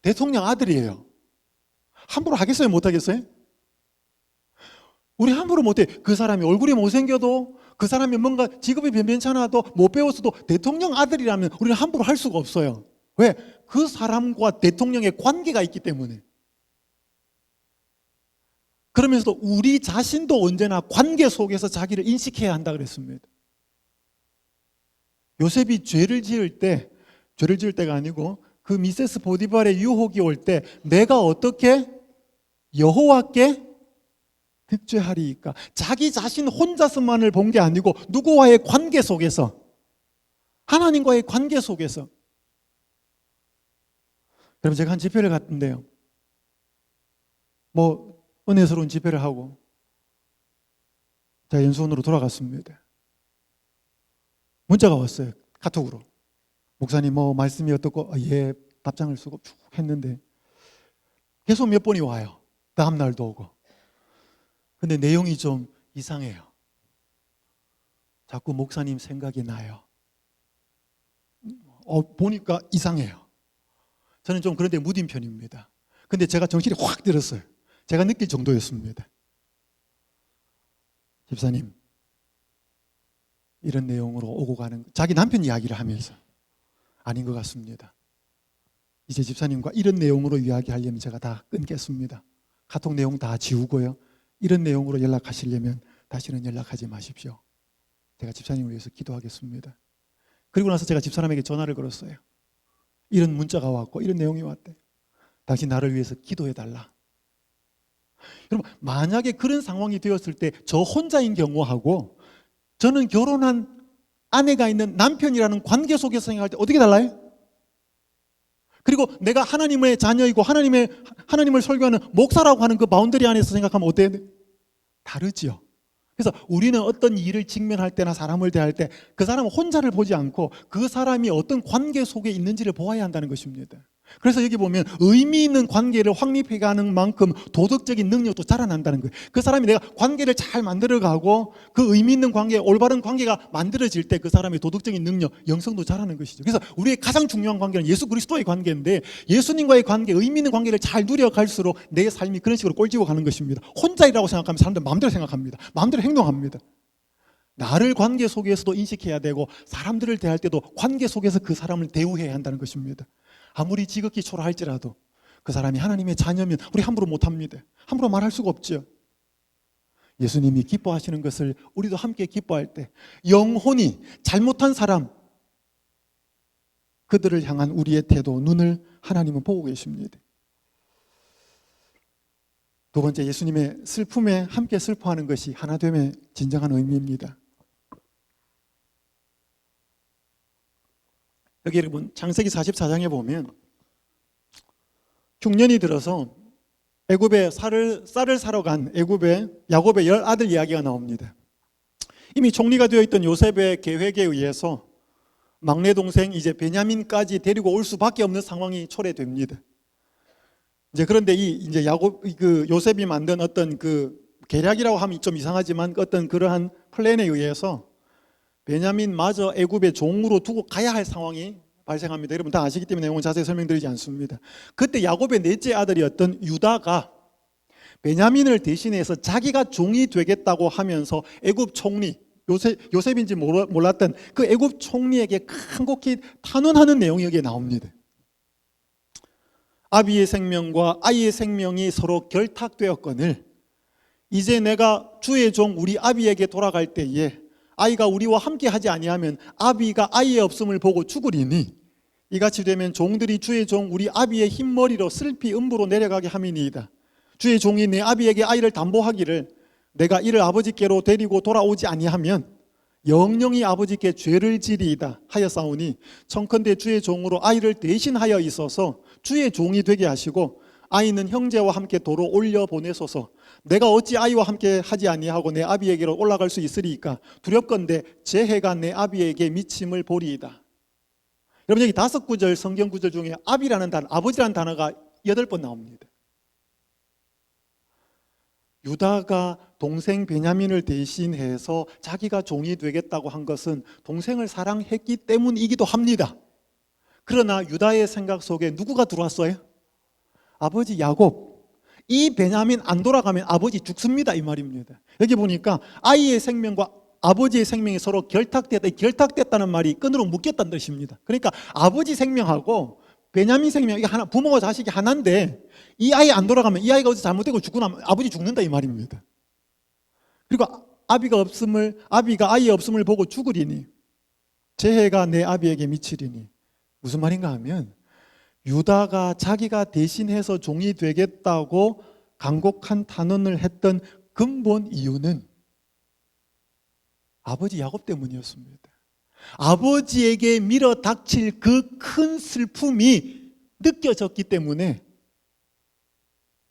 대통령 아들이에요. 함부로 하겠어요? 못 하겠어요? 우리 함부로 못해. 그 사람이 얼굴이 못생겨도, 그 사람이 뭔가 직업이 변변찮아도, 못 배웠어도 대통령 아들이라면 우리는 함부로 할 수가 없어요. 왜? 그 사람과 대통령의 관계가 있기 때문에. 그러면서도 우리 자신도 언제나 관계 속에서 자기를 인식해야 한다 그랬습니다. 요셉이 죄를 지을 때가 아니고 그 미세스 보디발의 유혹이 올 때 내가 어떻게 여호와께 득죄하리이까? 자기 자신 혼자서만을 본 게 아니고 누구와의 관계 속에서, 하나님과의 관계 속에서. 여러분, 제가 한 집회를 갔는데요, 은혜스러운 집회를 하고 제가 연수원으로 돌아갔습니다. 문자가 왔어요, 카톡으로. 목사님 말씀이 어떻고, 예, 답장을 쓰고 쭉 했는데 계속 몇 번이 와요. 다음 날도 오고. 근데 내용이 좀 이상해요. 자꾸 목사님 생각이 나요. 보니까 이상해요. 저는 좀 그런데 무딘 편입니다. 근데 제가 정신이 확 들었어요. 제가 느낄 정도였습니다. 집사님, 이런 내용으로 오고 가는, 자기 남편 이야기를 하면서, 아닌 것 같습니다. 이제 집사님과 이런 내용으로 이야기하려면 제가 다 끊겠습니다. 카톡 내용 다 지우고요, 이런 내용으로 연락하시려면 다시는 연락하지 마십시오. 제가 집사님을 위해서 기도하겠습니다. 그리고 나서 제가 집사람에게 전화를 걸었어요. 이런 문자가 왔고 이런 내용이 왔대. 당신 나를 위해서 기도해달라. 여러분, 만약에 그런 상황이 되었을 때 저 혼자인 경우하고 저는 결혼한 아내가 있는 남편이라는 관계 속에서 생각할 때 어떻게 달라요? 그리고 내가 하나님의 자녀이고 하나님을 설교하는 목사라고 하는 그 바운더리 안에서 생각하면 어때요? 다르지요. 그래서 우리는 어떤 일을 직면할 때나 사람을 대할 때 그 사람은 혼자를 보지 않고 그 사람이 어떤 관계 속에 있는지를 보아야 한다는 것입니다. 그래서 여기 보면 의미 있는 관계를 확립해가는 만큼 도덕적인 능력도 자라난다는 거예요. 그 사람이 내가 관계를 잘 만들어가고 그 의미 있는 관계, 올바른 관계가 만들어질 때 그 사람의 도덕적인 능력, 영성도 자라는 것이죠. 그래서 우리의 가장 중요한 관계는 예수 그리스도의 관계인데, 예수님과의 관계, 의미 있는 관계를 잘 누려갈수록 내 삶이 그런 식으로 꼴찌고 가는 것입니다. 혼자이라고 생각하면 사람들 마음대로 생각합니다. 마음대로 행동합니다. 나를 관계 속에서도 인식해야 되고 사람들을 대할 때도 관계 속에서 그 사람을 대우해야 한다는 것입니다. 아무리 지극히 초라할지라도 그 사람이 하나님의 자녀면 우리 함부로 못합니다. 함부로 말할 수가 없죠. 예수님이 기뻐하시는 것을 우리도 함께 기뻐할 때 영혼이 잘못한 사람, 그들을 향한 우리의 태도, 눈을 하나님은 보고 계십니다. 두 번째, 예수님의 슬픔에 함께 슬퍼하는 것이 하나됨의 진정한 의미입니다. 여기 여러분 창세기 44장에 보면 흉년이 들어서 애굽에 쌀을 사러 간 애굽의 야곱의 10아들 이야기가 나옵니다. 이미 총리가 되어 있던 요셉의 계획에 의해서 막내 동생 이제 베냐민까지 데리고 올 수밖에 없는 상황이 초래됩니다. 이제 그런데 이제 요셉이 만든 어떤 그 계략이라고 하면 좀 이상하지만 어떤 그러한 플랜에 의해서 베냐민마저 애굽의 종으로 두고 가야 할 상황이 발생합니다. 여러분 다 아시기 때문에 내용은 자세히 설명드리지 않습니다. 그때 야곱의 넷째 아들이었던 유다가 베냐민을 대신해서 자기가 종이 되겠다고 하면서 애굽 총리 요셉인지 몰랐던 그 애굽 총리에게 간곡히 탄원하는 내용이 여기에 나옵니다. 아비의 생명과 아이의 생명이 서로 결탁되었거늘 이제 내가 주의 종 우리 아비에게 돌아갈 때에 아이가 우리와 함께 하지 아니하면 아비가 아이의 없음을 보고 죽으리니 이같이 되면 종들이 주의 종 우리 아비의 흰머리로 슬피 음부로 내려가게 함이니이다. 주의 종이 내 아비에게 아이를 담보하기를 내가 이를 아버지께로 데리고 돌아오지 아니하면 영영이 아버지께 죄를 지리이다 하였사오니 청컨대 주의 종으로 아이를 대신하여 있어서 주의 종이 되게 하시고 아이는 형제와 함께 도로 올려 보내소서. 내가 어찌 아이와 함께 하지 아니하고 내 아비에게로 올라갈 수 있으리이까 두렵건대 제 해가 내 아비에게 미침을 보리이다. 여러분 여기 5구절 성경 구절 중에 아비라는 단어, 아버지라는 단어가 8번 나옵니다. 유다가 동생 베냐민을 대신해서 자기가 종이 되겠다고 한 것은 동생을 사랑했기 때문이기도 합니다. 그러나 유다의 생각 속에 누구가 들어왔어요? 아버지 야곱. 이 베냐민 안 돌아가면 아버지 죽습니다 이 말입니다. 여기 보니까 아이의 생명과 아버지의 생명이 서로 결탁됐다는 말이 끈으로 묶였다는 뜻입니다. 그러니까 아버지 생명하고 베냐민 생명, 이게 하나, 부모와 자식이 하나인데 이 아이 안 돌아가면 이 아이가 어디서 잘못되고 죽고 나면 아버지 죽는다 이 말입니다. 그리고 아비가 아이의 없음을 보고 죽으리니 재해가 내 아비에게 미치리니 무슨 말인가 하면 유다가 자기가 대신해서 종이 되겠다고 간곡한 탄원을 했던 근본 이유는 아버지 야곱 때문이었습니다. 아버지에게 밀어 닥칠 그 큰 슬픔이 느껴졌기 때문에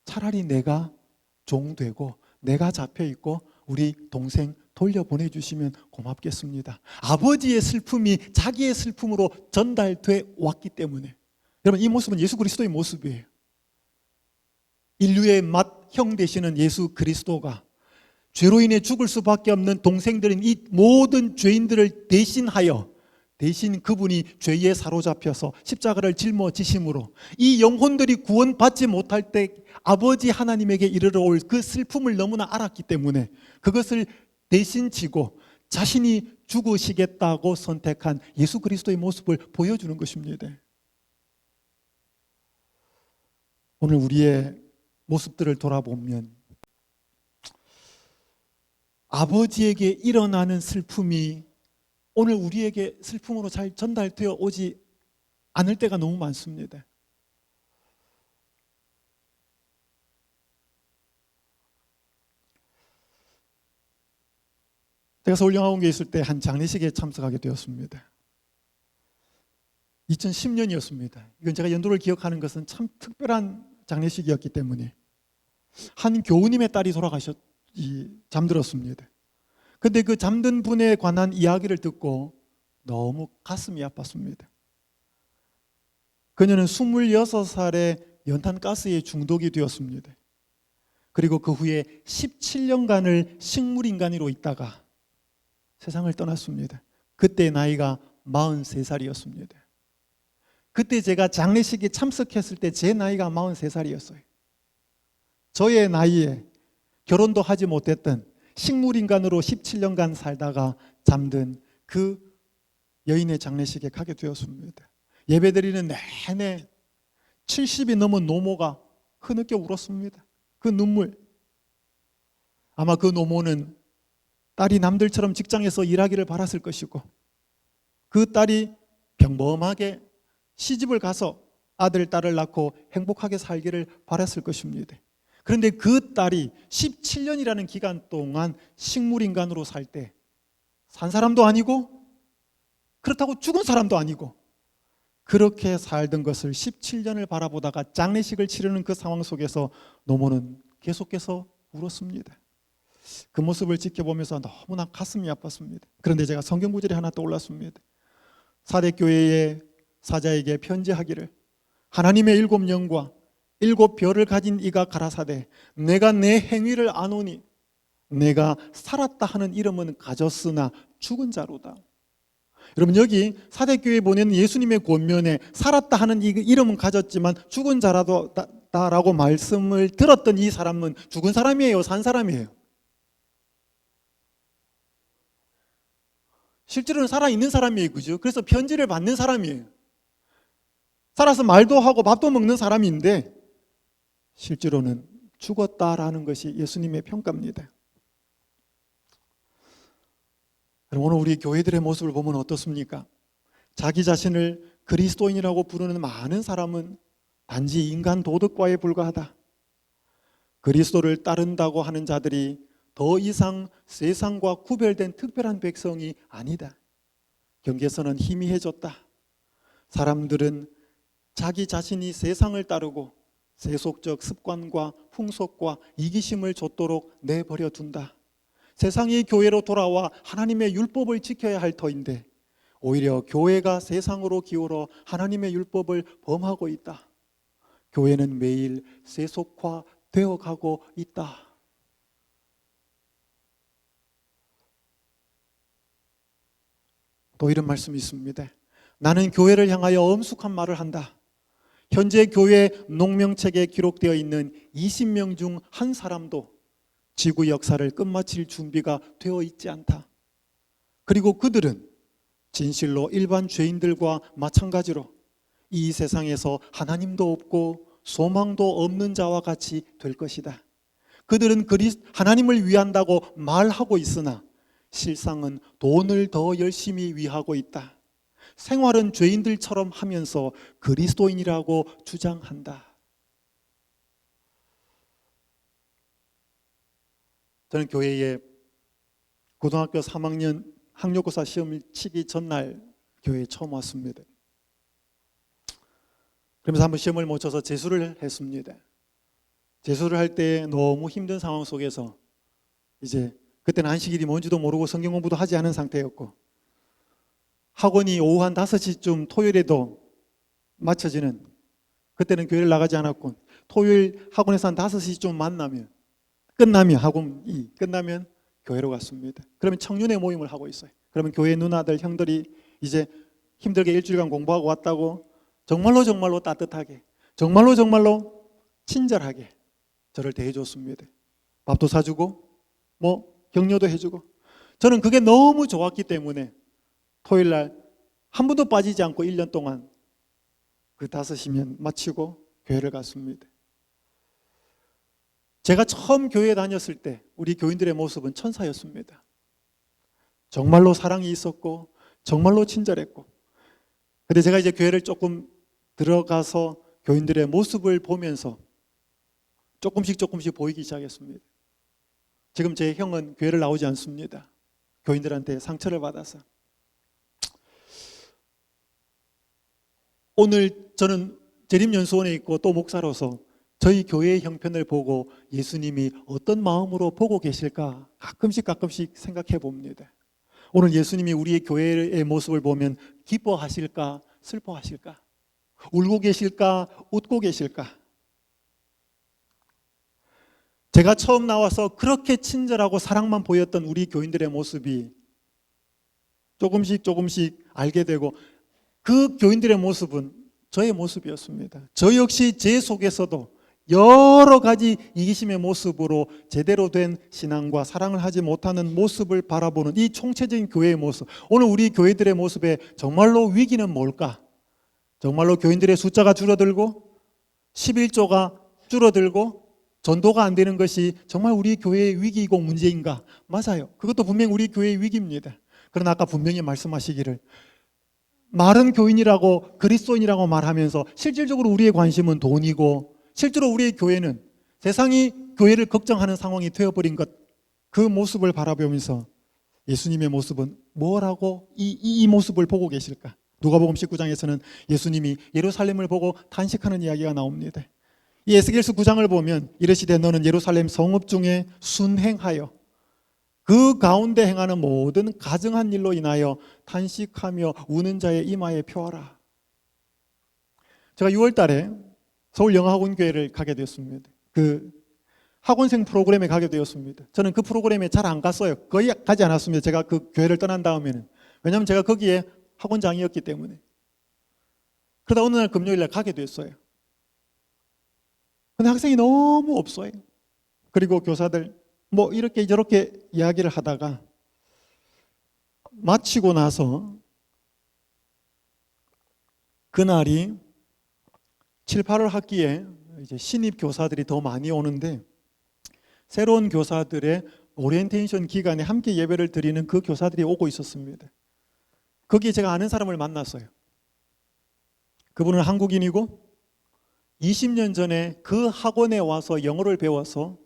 차라리 내가 종되고 내가 잡혀있고 우리 동생 돌려보내주시면 고맙겠습니다. 아버지의 슬픔이 자기의 슬픔으로 전달돼 왔기 때문에. 여러분 이 모습은 예수 그리스도의 모습이에요. 인류의 맏형 되시는 예수 그리스도가 죄로 인해 죽을 수밖에 없는 동생들인 이 모든 죄인들을 대신 그분이 죄에 사로잡혀서 십자가를 짊어지심으로 이 영혼들이 구원받지 못할 때 아버지 하나님에게 이르러 올 그 슬픔을 너무나 알았기 때문에 그것을 대신 지고 자신이 죽으시겠다고 선택한 예수 그리스도의 모습을 보여주는 것입니다. 오늘 우리의 모습들을 돌아보면 아버지에게 일어나는 슬픔이 오늘 우리에게 슬픔으로 잘 전달되어 오지 않을 때가 너무 많습니다. 제가 서울영화관계에 있을 때 한 장례식에 참석하게 되었습니다. 2010년이었습니다. 이건 제가 연도를 기억하는 것은 참 특별한 장례식이었기 때문에 한 교우님의 딸이 잠들었습니다. 근데 그 잠든 분에 관한 이야기를 듣고 너무 가슴이 아팠습니다. 그녀는 26살에 연탄가스에 중독이 되었습니다. 그리고 그 후에 17년간을 식물인간으로 있다가 세상을 떠났습니다. 그때 나이가 43살이었습니다. 그때 제가 장례식에 참석했을 때 제 나이가 43살이었어요. 저의 나이에 결혼도 하지 못했던 식물인간으로 17년간 살다가 잠든 그 여인의 장례식에 가게 되었습니다. 예배드리는 내내 70이 넘은 노모가 흐느껴 울었습니다. 그 눈물. 아마 그 노모는 딸이 남들처럼 직장에서 일하기를 바랐을 것이고 그 딸이 평범하게 시집을 가서 아들, 딸을 낳고 행복하게 살기를 바랐을 것입니다. 그런데 그 딸이 17년이라는 기간 동안 식물인간으로 살 때 산 사람도 아니고 그렇다고 죽은 사람도 아니고 그렇게 살던 것을 17년을 바라보다가 장례식을 치르는 그 상황 속에서 노모는 계속해서 울었습니다. 그 모습을 지켜보면서 너무나 가슴이 아팠습니다. 그런데 제가 성경 구절이 하나 떠올랐습니다. 사대교회의 사자에게 편지하기를, 하나님의 7영과 7별을 가진 이가 가라사대 내가 내 행위를 아노니 내가 살았다 하는 이름은 가졌으나 죽은 자로다. 여러분, 여기 사대교회에 보내는 예수님의 권면에 살았다 하는 이름은 가졌지만 죽은 자라고 말씀을 들었던 이 사람은 죽은 사람이에요, 산 사람이에요? 실제로는 살아있는 사람이에요, 그죠? 그래서 편지를 받는 사람이에요. 살아서 말도 하고 밥도 먹는 사람인데 실제로는 죽었다라는 것이 예수님의 평가입니다. 오늘 우리 교회들의 모습을 보면 어떻습니까? 자기 자신을 그리스도인이라고 부르는 많은 사람은 단지 인간 도덕과에 불과하다. 그리스도를 따른다고 하는 자들이 더 이상 세상과 구별된 특별한 백성이 아니다. 경계선은 희미해졌다. 사람들은 자기 자신이 세상을 따르고 세속적 습관과 풍속과 이기심을 좇도록 내버려 둔다. 세상이 교회로 돌아와 하나님의 율법을 지켜야 할 터인데 오히려 교회가 세상으로 기울어 하나님의 율법을 범하고 있다. 교회는 매일 세속화되어 가고 있다. 또 이런 말씀이 있습니다. 나는 교회를 향하여 엄숙한 말을 한다. 현재 교회 농명책에 기록되어 있는 20명 중 한 사람도 지구 역사를 끝마칠 준비가 되어 있지 않다. 그리고 그들은 진실로 일반 죄인들과 마찬가지로 이 세상에서 하나님도 없고 소망도 없는 자와 같이 될 것이다. 그들은 하나님을 위한다고 말하고 있으나 실상은 돈을 더 열심히 위하고 있다. 생활은 죄인들처럼 하면서 그리스도인이라고 주장한다. 저는 교회에 고등학교 3학년 학력고사 시험을 치기 전날 교회에 처음 왔습니다. 그러면서 한번 시험을 못 쳐서 재수를 했습니다. 재수를 할 때 너무 힘든 상황 속에서 이제 그때는 안식일이 뭔지도 모르고 성경 공부도 하지 않은 상태였고 학원이 오후 한 5시쯤 토요일에도 마쳐지는, 그때는 교회를 나가지 않았고 토요일 학원에서 한 5시쯤 끝나면 학원이 끝나면 교회로 갔습니다. 그러면 청년의 모임을 하고 있어요. 그러면 교회 누나들 형들이 이제 힘들게 일주일간 공부하고 왔다고 정말로 따뜻하게 정말로 친절하게 저를 대해줬습니다. 밥도 사주고 격려도 해주고 저는 그게 너무 좋았기 때문에 토요일 날 한 번도 빠지지 않고 1년 동안 그 5시면 마치고 교회를 갔습니다. 제가 처음 교회에 다녔을 때 우리 교인들의 모습은 천사였습니다. 정말로 사랑이 있었고 정말로 친절했고, 근데 제가 이제 교회를 조금 들어가서 교인들의 모습을 보면서 조금씩 보이기 시작했습니다. 지금 제 형은 교회를 나오지 않습니다. 교인들한테 상처를 받아서. 오늘 저는 재림연수원에 있고 또 목사로서 저희 교회의 형편을 보고 예수님이 어떤 마음으로 보고 계실까 가끔씩 생각해 봅니다. 오늘 예수님이 우리의 교회의 모습을 보면 기뻐하실까 슬퍼하실까, 울고 계실까 웃고 계실까. 제가 처음 나와서 그렇게 친절하고 사랑만 보였던 우리 교인들의 모습이 조금씩 알게 되고 그 교인들의 모습은 저의 모습이었습니다. 저 역시 제 속에서도 여러 가지 이기심의 모습으로 제대로 된 신앙과 사랑을 하지 못하는 모습을 바라보는 이 총체적인 교회의 모습, 오늘 우리 교회들의 모습에 정말로 위기는 뭘까? 정말로 교인들의 숫자가 줄어들고 11조가 줄어들고 전도가 안 되는 것이 정말 우리 교회의 위기이고 문제인가? 맞아요. 그것도 분명히 우리 교회의 위기입니다. 그러나 아까 분명히 말씀하시기를 말은 교인이라고 그리스도인이라고 말하면서 실질적으로 우리의 관심은 돈이고 실제로 우리의 교회는 세상이 교회를 걱정하는 상황이 되어버린 것, 그 모습을 바라보면서 예수님의 모습은 뭐라고 이 모습을 보고 계실까? 누가복음 19장에서는 예수님이 예루살렘을 보고 탄식하는 이야기가 나옵니다. 이 에스겔서 9장을 보면 이르시되 너는 예루살렘 성읍 중에 순행하여 그 가운데 행하는 모든 가증한 일로 인하여 탄식하며 우는 자의 이마에 표하라. 제가 6월 달에 서울영어학원교회를 가게 되었습니다. 그 학원생 프로그램에 가게 되었습니다. 저는 그 프로그램에 잘 안 갔어요. 거의 가지 않았습니다. 제가 그 교회를 떠난 다음에는. 왜냐하면 제가 거기에 학원장이었기 때문에. 그러다 어느 날 금요일 날 가게 됐어요. 근데 학생이 너무 없어요. 그리고 교사들 뭐 이렇게 저렇게 이야기를 하다가 마치고 나서 그날이 7, 8월 학기에 이제 신입 교사들이 더 많이 오는데 새로운 교사들의 오리엔테이션 기간에 함께 예배를 드리는 그 교사들이 오고 있었습니다. 거기에 제가 아는 사람을 만났어요. 그분은 한국인이고 20년 전에 그 학원에 와서 영어를 배워서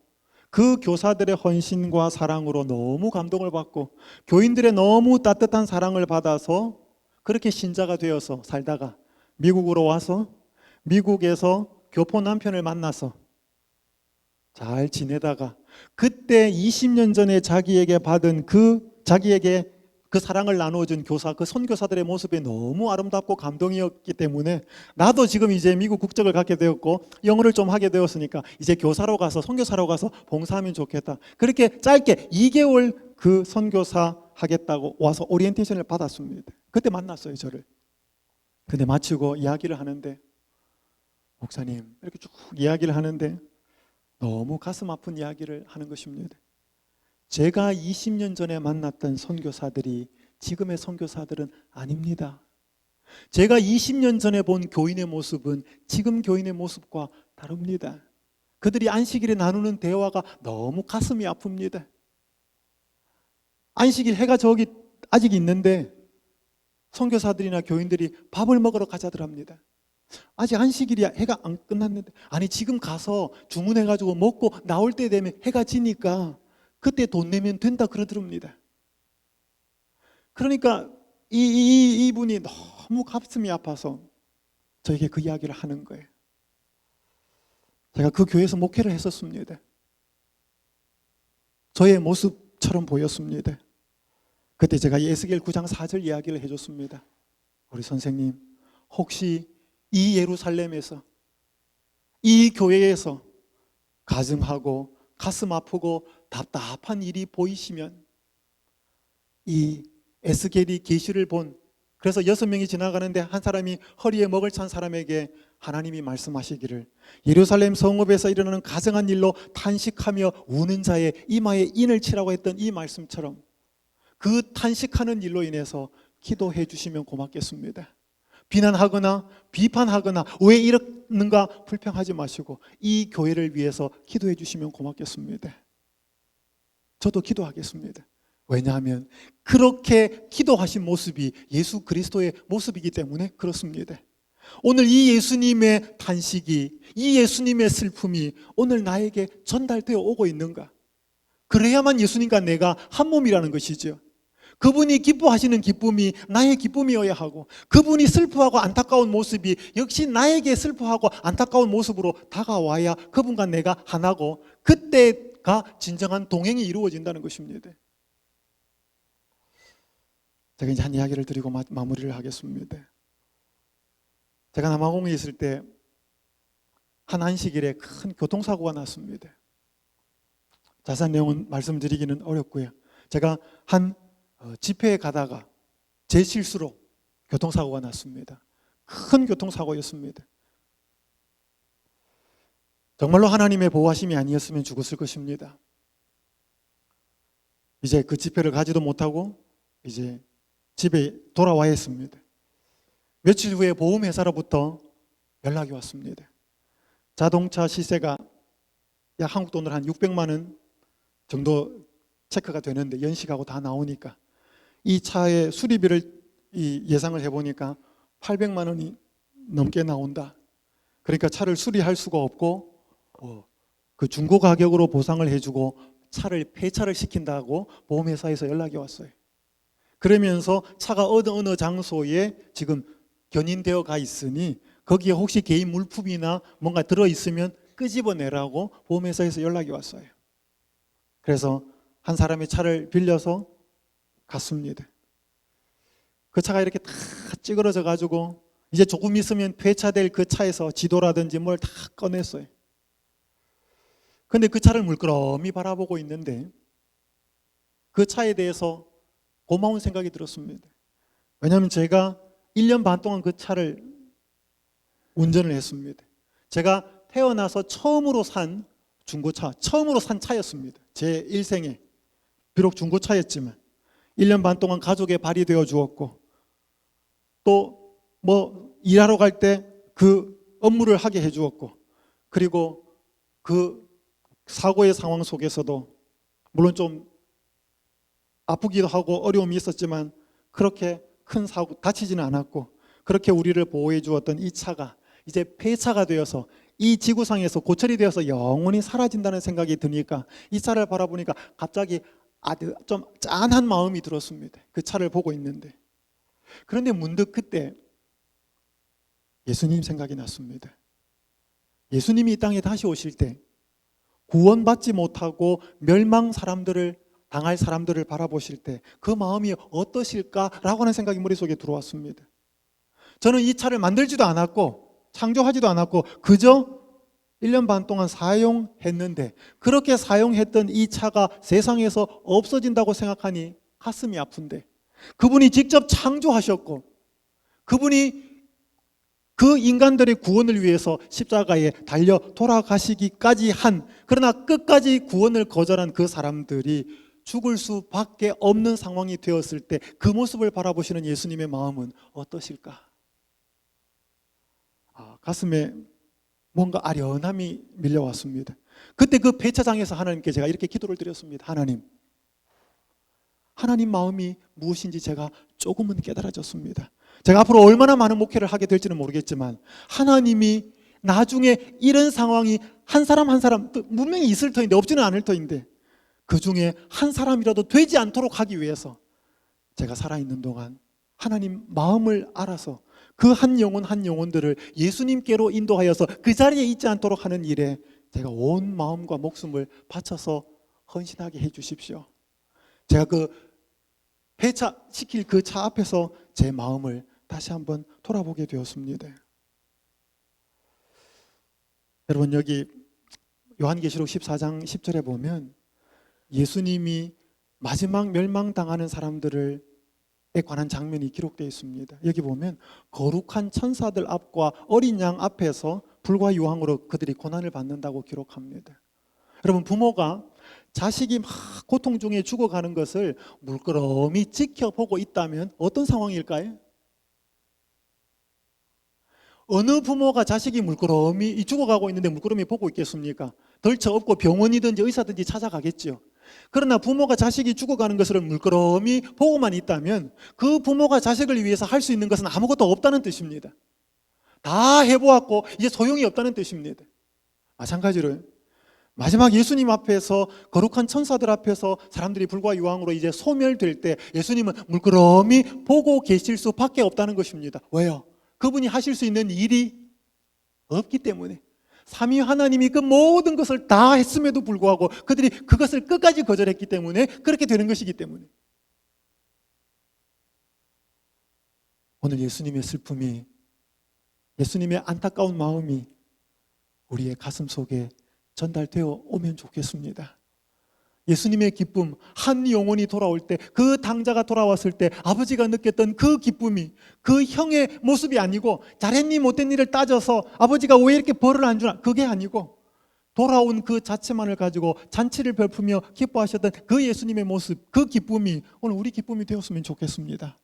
그 교사들의 헌신과 사랑으로 너무 감동을 받고 교인들의 너무 따뜻한 사랑을 받아서 그렇게 신자가 되어서 살다가 미국으로 와서 미국에서 교포 남편을 만나서 잘 지내다가 그때 20년 전에 자기에게 받은 자기에게 그 사랑을 나누어준 교사, 그 선교사들의 모습이 너무 아름답고 감동이었기 때문에 나도 지금 이제 미국 국적을 갖게 되었고 영어를 좀 하게 되었으니까 이제 교사로 가서 선교사로 가서 봉사하면 좋겠다. 그렇게 짧게 2개월 그 선교사 하겠다고 와서 오리엔테이션을 받았습니다. 그때 만났어요, 저를. 근데 마치고 이야기를 하는데 목사님 이렇게 쭉 이야기를 하는데 너무 가슴 아픈 이야기를 하는 것입니다. 제가 20년 전에 만났던 선교사들이 지금의 선교사들은 아닙니다. 제가 20년 전에 본 교인의 모습은 지금 교인의 모습과 다릅니다. 그들이 안식일에 나누는 대화가 너무 가슴이 아픕니다. 안식일 해가 저기 아직 있는데 선교사들이나 교인들이 밥을 먹으러 가자들 합니다. 아직 안식일이 해가 안 끝났는데 아니 지금 가서 주문해가지고 먹고 나올 때 되면 해가 지니까 그때 돈 내면 된다 그러더랍니다. 그러니까 이분이 너무 가슴이 아파서 저에게 그 이야기를 하는 거예요. 제가 그 교회에서 목회를 했었습니다. 저의 모습처럼 보였습니다. 그때 제가 에스겔 9장 4절 이야기를 해줬습니다. 우리 선생님 혹시 이 예루살렘에서 이 교회에서 가증하고 가슴 아프고 답답한 일이 보이시면 이 에스겔이 계시를 본 그래서 6명이 지나가는데 한 사람이 허리에 먹을 찬 사람에게 하나님이 말씀하시기를 예루살렘 성읍에서 일어나는 가증한 일로 탄식하며 우는 자의 이마에 인을 치라고 했던 이 말씀처럼 그 탄식하는 일로 인해서 기도해 주시면 고맙겠습니다. 비난하거나 비판하거나 왜 이러는가 불평하지 마시고 이 교회를 위해서 기도해 주시면 고맙겠습니다. 저도 기도하겠습니다. 왜냐하면 그렇게 기도하신 모습이 예수 그리스도의 모습이기 때문에 그렇습니다. 오늘 이 예수님의 탄식이 이 예수님의 슬픔이 오늘 나에게 전달되어 오고 있는가? 그래야만 예수님과 내가 한 몸이라는 것이죠. 그분이 기뻐하시는 기쁨이 나의 기쁨이어야 하고 그분이 슬퍼하고 안타까운 모습이 역시 나에게 슬퍼하고 안타까운 모습으로 다가와야 그분과 내가 하나고 그때가 진정한 동행이 이루어진다는 것입니다. 제가 이제 한 이야기를 드리고 마무리를 하겠습니다. 제가 남아공에 있을 때 한 안식일에 큰 교통사고가 났습니다. 자세한 내용은 말씀드리기는 어렵고요. 제가 한 집회에 가다가 제 실수로 교통사고가 났습니다. 큰 교통사고였습니다. 정말로 하나님의 보호하심이 아니었으면 죽었을 것입니다. 이제 그 집회를 가지도 못하고 이제 집에 돌아와야 했습니다. 며칠 후에 보험회사로부터 연락이 왔습니다. 자동차 시세가 약 한국 돈으로 한 600만 원 정도 체크가 되는데 연식하고 다 나오니까 이 차의 수리비를 예상을 해보니까 800만 원이 넘게 나온다. 그러니까 차를 수리할 수가 없고 그 중고 가격으로 보상을 해주고 차를 폐차를 시킨다고 보험회사에서 연락이 왔어요. 그러면서 차가 어느 장소에 지금 견인되어 가 있으니 거기에 혹시 개인 물품이나 뭔가 들어있으면 끄집어내라고 보험회사에서 연락이 왔어요. 그래서 한 사람의 차를 빌려서 갔습니다. 그 차가 이렇게 다 찌그러져 가지고 이제 조금 있으면 폐차될 그 차에서 지도라든지 뭘 다 꺼냈어요. 근데 그 차를 물끄러미 바라보고 있는데 그 차에 대해서 고마운 생각이 들었습니다. 왜냐하면 제가 1년 반 동안 그 차를 운전을 했습니다. 제가 태어나서 처음으로 산 중고차, 처음으로 산 차였습니다. 제 일생에. 비록 중고차였지만 1년 반 동안 가족의 발이 되어 주었고 또 뭐 일하러 갈 때 그 업무를 하게 해 주었고 그리고 그 사고의 상황 속에서도 물론 좀 아프기도 하고 어려움이 있었지만 그렇게 큰 사고 다치지는 않았고 그렇게 우리를 보호해 주었던 이 차가 이제 폐차가 되어서 이 지구상에서 고철이 되어서 영원히 사라진다는 생각이 드니까 이 차를 바라보니까 갑자기 아주 좀 짠한 마음이 들었습니다. 그 차를 보고 있는데 그런데 문득 그때 예수님 생각이 났습니다. 예수님이 이 땅에 다시 오실 때 구원받지 못하고 멸망 사람들을 당할 사람들을 바라보실 때 그 마음이 어떠실까라고 하는 생각이 머릿속에 들어왔습니다. 저는 이 차를 만들지도 않았고 창조하지도 않았고 그저 1년 반 동안 사용했는데 그렇게 사용했던 이 차가 세상에서 없어진다고 생각하니 가슴이 아픈데 그분이 직접 창조하셨고 그분이 그 인간들의 구원을 위해서 십자가에 달려 돌아가시기까지 한 그러나 끝까지 구원을 거절한 그 사람들이 죽을 수밖에 없는 상황이 되었을 때 그 모습을 바라보시는 예수님의 마음은 어떠실까? 가슴에 뭔가 아련함이 밀려왔습니다. 그때 그 배차장에서 하나님께 제가 이렇게 기도를 드렸습니다. 하나님 마음이 무엇인지 제가 조금은 깨달아졌습니다. 제가 앞으로 얼마나 많은 목회를 하게 될지는 모르겠지만 하나님이 나중에 이런 상황이 한 사람 한 사람 분명히 있을 터인데 없지는 않을 터인데 그 중에 한 사람이라도 되지 않도록 하기 위해서 제가 살아있는 동안 하나님 마음을 알아서 그 한 영혼 한 영혼들을 예수님께로 인도하여서 그 자리에 있지 않도록 하는 일에 제가 온 마음과 목숨을 바쳐서 헌신하게 해 주십시오. 제가 그 폐차시킬 그 차 앞에서 제 마음을 다시 한번 돌아보게 되었습니다. 여러분 여기 요한계시록 14장 10절에 보면 예수님이 마지막 멸망당하는 사람들에 관한 장면이 기록되어 있습니다. 여기 보면 거룩한 천사들 앞과 어린 양 앞에서 불과 유황으로 그들이 고난을 받는다고 기록합니다. 여러분 부모가 자식이 막 고통 중에 죽어가는 것을 물끄러미 지켜보고 있다면 어떤 상황일까요? 어느 부모가 자식이 물끄러미 죽어가고 있는데 물끄러미 보고 있겠습니까? 덜쳐 업고 병원이든지 의사든지 찾아가겠죠. 그러나 부모가 자식이 죽어가는 것을 물끄러미 보고만 있다면 그 부모가 자식을 위해서 할 수 있는 것은 아무것도 없다는 뜻입니다. 다 해보았고 이제 소용이 없다는 뜻입니다. 마찬가지로 마지막 예수님 앞에서 거룩한 천사들 앞에서 사람들이 불과 유황으로 이제 소멸될 때 예수님은 물끄러미 보고 계실 수밖에 없다는 것입니다. 왜요? 그분이 하실 수 있는 일이 없기 때문에 삼위 하나님이 그 모든 것을 다 했음에도 불구하고 그들이 그것을 끝까지 거절했기 때문에 그렇게 되는 것이기 때문에 오늘 예수님의 슬픔이 예수님의 안타까운 마음이 우리의 가슴 속에 전달되어 오면 좋겠습니다. 예수님의 기쁨, 한 영혼이 돌아올 때, 그 당자가 돌아왔을 때 아버지가 느꼈던 그 기쁨이 그 형의 모습이 아니고 잘했니 못했니를 따져서 아버지가 왜 이렇게 벌을 안 주나 그게 아니고 돌아온 그 자체만을 가지고 잔치를 베푸며 기뻐하셨던 그 예수님의 모습, 그 기쁨이 오늘 우리 기쁨이 되었으면 좋겠습니다.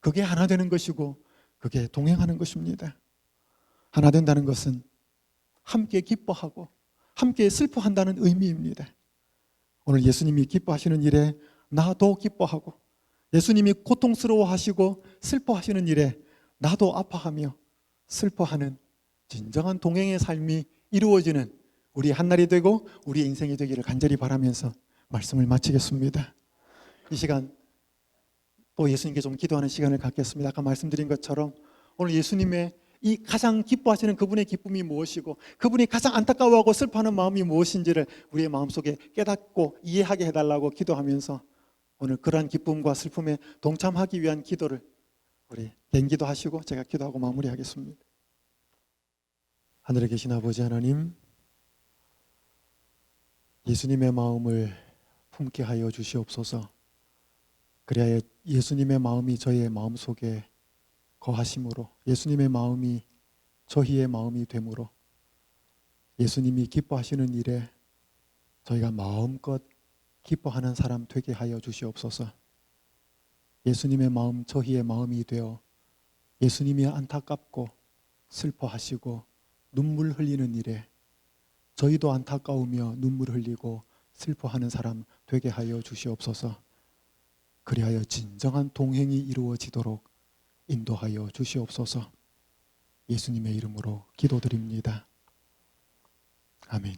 그게 하나 되는 것이고 그게 동행하는 것입니다. 하나 된다는 것은 함께 기뻐하고 함께 슬퍼한다는 의미입니다. 오늘 예수님이 기뻐하시는 일에 나도 기뻐하고 예수님이 고통스러워하시고 슬퍼하시는 일에 나도 아파하며 슬퍼하는 진정한 동행의 삶이 이루어지는 우리 한날이 되고 우리의 인생이 되기를 간절히 바라면서 말씀을 마치겠습니다. 이 시간 또 예수님께 좀 기도하는 시간을 갖겠습니다. 아까 말씀드린 것처럼 오늘 예수님의 이 가장 기뻐하시는 그분의 기쁨이 무엇이고 그분이 가장 안타까워하고 슬퍼하는 마음이 무엇인지를 우리의 마음속에 깨닫고 이해하게 해달라고 기도하면서 오늘 그러한 기쁨과 슬픔에 동참하기 위한 기도를 우리 갱기도 하시고 제가 기도하고 마무리하겠습니다. 하늘에 계신 아버지 하나님, 예수님의 마음을 품게 하여 주시옵소서. 그래야 예수님의 마음이 저희의 마음속에 거하심으로 예수님의 마음이 저희의 마음이 되므로 예수님이 기뻐하시는 일에 저희가 마음껏 기뻐하는 사람 되게 하여 주시옵소서. 예수님의 마음 저희의 마음이 되어 예수님이 안타깝고 슬퍼하시고 눈물 흘리는 일에 저희도 안타까우며 눈물 흘리고 슬퍼하는 사람 되게 하여 주시옵소서. 그리하여 진정한 동행이 이루어지도록 인도하여 주시옵소서. 예수님의 이름으로 기도드립니다. 아멘.